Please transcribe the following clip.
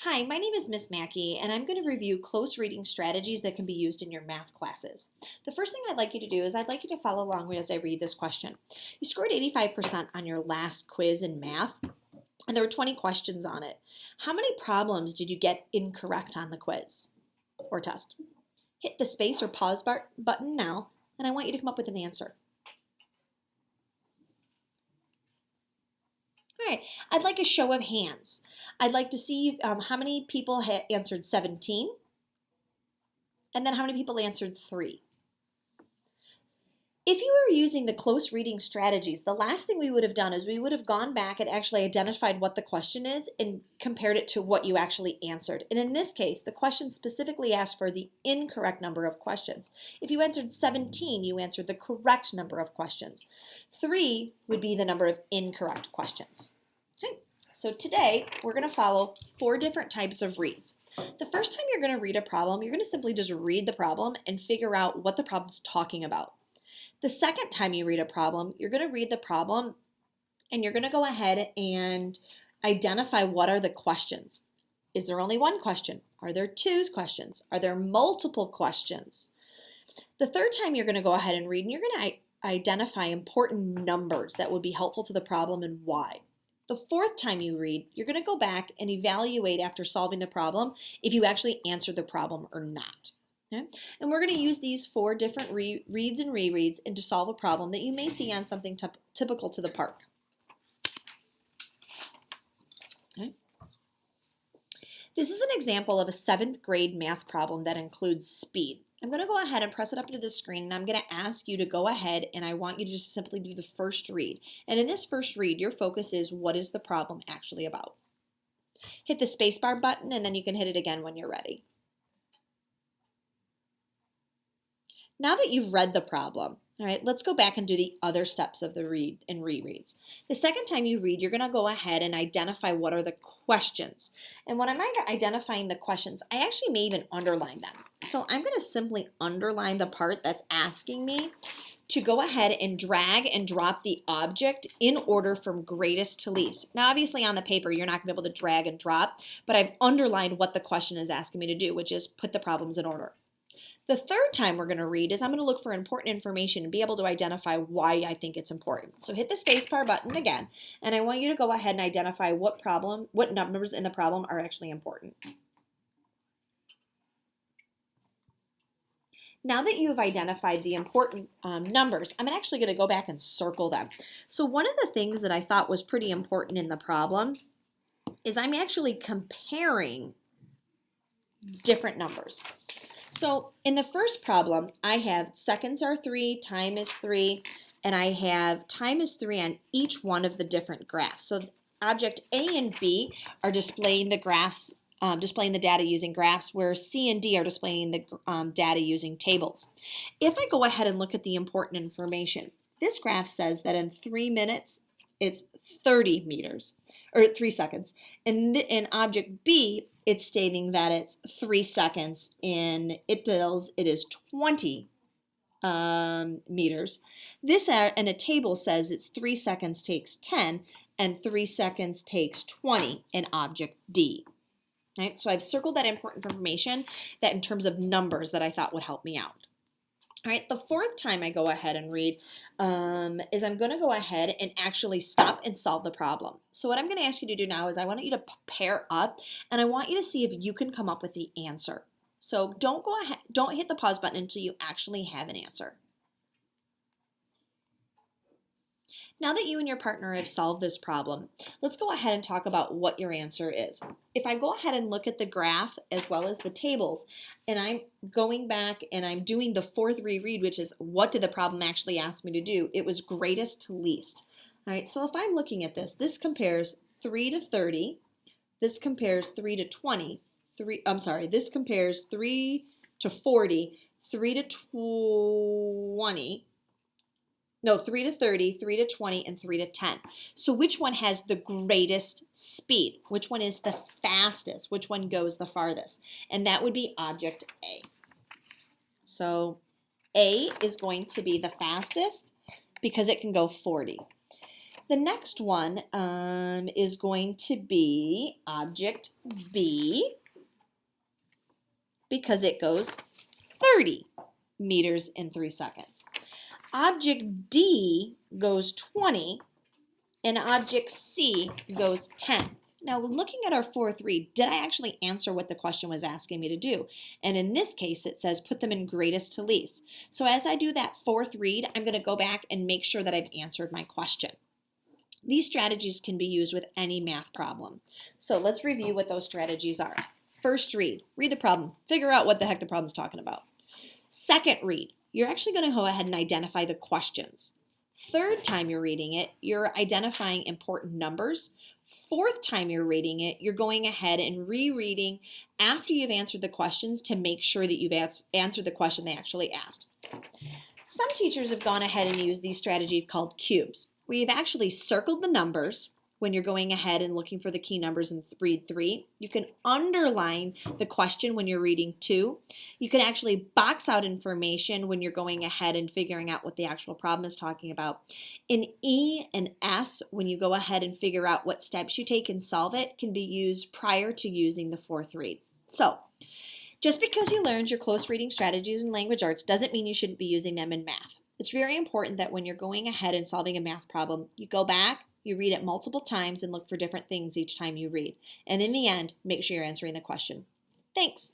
Hi, my name is Miss Mackey, and I'm going to review close reading strategies that can be used in your math classes. The first thing I'd like you to do is I'd like you to follow along as I read this question. You scored 85% on your last quiz in math, and there were 20 questions on it. How many problems did you get incorrect on the quiz or test? Hit the space or pause button now, and I want you to come up with an answer. All right, I'd like a show of hands. I'd like to see how many people answered 17, and then how many people answered 3. If you were using the close reading strategies, the last thing we would have done is we would have gone back and actually identified what the question is and compared it to what you actually answered. And in this case, the question specifically asked for the incorrect number of questions. If you answered 17, you answered the correct number of questions. 3 would be the number of incorrect questions. Okay. So today, we're going to follow 4 different types of reads. The first time you're going to read a problem, you're going to simply just read the problem and figure out what the problem's talking about. The second time you read a problem, you're going to read the problem and you're going to go ahead and identify what are the questions. Is there only one question? Are there 2 questions? Are there multiple questions? The third time you're going to go ahead and read and you're going to identify important numbers that would be helpful to the problem and why. The fourth time you read, you're going to go back and evaluate after solving the problem if you actually answered the problem or not. Okay? And we're going to use these 4 different reads and rereads and to solve a problem that you may see on something typical to the park. Okay? This is an example of a 7th grade math problem that includes speed. I'm going to go ahead and press it up to the screen and I'm going to ask you to go ahead and I want you to just simply do the first read. And in this first read, your focus is what is the problem actually about. Hit the spacebar button and then you can hit it again when you're ready. Now that you've read the problem, all right, let's go back and do the other steps of the read and rereads. The second time you read, you're going to go ahead and identify what are the questions. And when I'm identifying the questions, I actually may even underline them. So I'm going to simply underline the part that's asking me to go ahead and drag and drop the object in order from greatest to least. Now, obviously on the paper, you're not going to be able to drag and drop, but I've underlined what the question is asking me to do, which is put the problems in order. The third time we're going to read is I'm going to look for important information and be able to identify why I think it's important. So hit the spacebar button again, and I want you to go ahead and identify what numbers in the problem are actually important. Now that you've identified the important numbers, I'm actually going to go back and circle them. So one of the things that I thought was pretty important in the problem is I'm actually comparing different numbers. So in the first problem, I have seconds are 3, time is 3, and I have time is 3 on each one of the different graphs. So object A and B are displaying the graphs, displaying the data using graphs, where C and D are displaying the data using tables. If I go ahead and look at the important information, this graph says that in 3 minutes, it's 30 meters, or 3 seconds. In object B, it's stating that it's 3 seconds. In it is 20 meters. This in a table says it's 3 seconds takes 10 and 3 seconds takes 20 in object D. Right? So I've circled that important information that in terms of numbers that I thought would help me out. All right, the fourth time I go ahead and read is I'm going to go ahead and actually stop and solve the problem. So what I'm going to ask you to do now is I want you to pair up and I want you to see if you can come up with the answer. So don't hit the pause button until you actually have an answer. Now that you and your partner have solved this problem, let's go ahead and talk about what your answer is. If I go ahead and look at the graph as well as the tables, and I'm going back and I'm doing the fourth reread, which is what did the problem actually ask me to do? It was greatest to least. All right, so if I'm looking at this, this compares 3 to 30, this compares 3 to 20, this compares 3 to 40, 3 to 20, no, 3 to 30, 3 to 20, and 3 to 10. So which one has the greatest speed? Which one is the fastest? Which one goes the farthest? And that would be object A. So A is going to be the fastest because it can go 40. The next one is going to be object B, because it goes 30 meters in 3 seconds. Object D goes 20, and object C goes 10. Now, looking at our fourth read, did I actually answer what the question was asking me to do? And in this case, it says put them in greatest to least. So as I do that fourth read, I'm going to go back and make sure that I've answered my question. These strategies can be used with any math problem. So let's review what those strategies are. First read the problem, figure out what the heck the problem's talking about. Second read, you're actually going to go ahead and identify the questions. Third time you're reading it, you're identifying important numbers. Fourth time you're reading it, you're going ahead and rereading after you've answered the questions to make sure that you've answered the question they actually asked. Some teachers have gone ahead and used these strategies called cubes, where you've actually circled the numbers when you're going ahead and looking for the key numbers in read 3. You can underline the question when you're reading 2. You can actually box out information when you're going ahead and figuring out what the actual problem is talking about. In E and S, when you go ahead and figure out what steps you take and solve it, can be used prior to using the fourth read. So, just because you learned your close reading strategies in language arts doesn't mean you shouldn't be using them in math. It's very important that when you're going ahead and solving a math problem, you go back, you read it multiple times, and look for different things each time you read. And in the end, make sure you're answering the question. Thanks.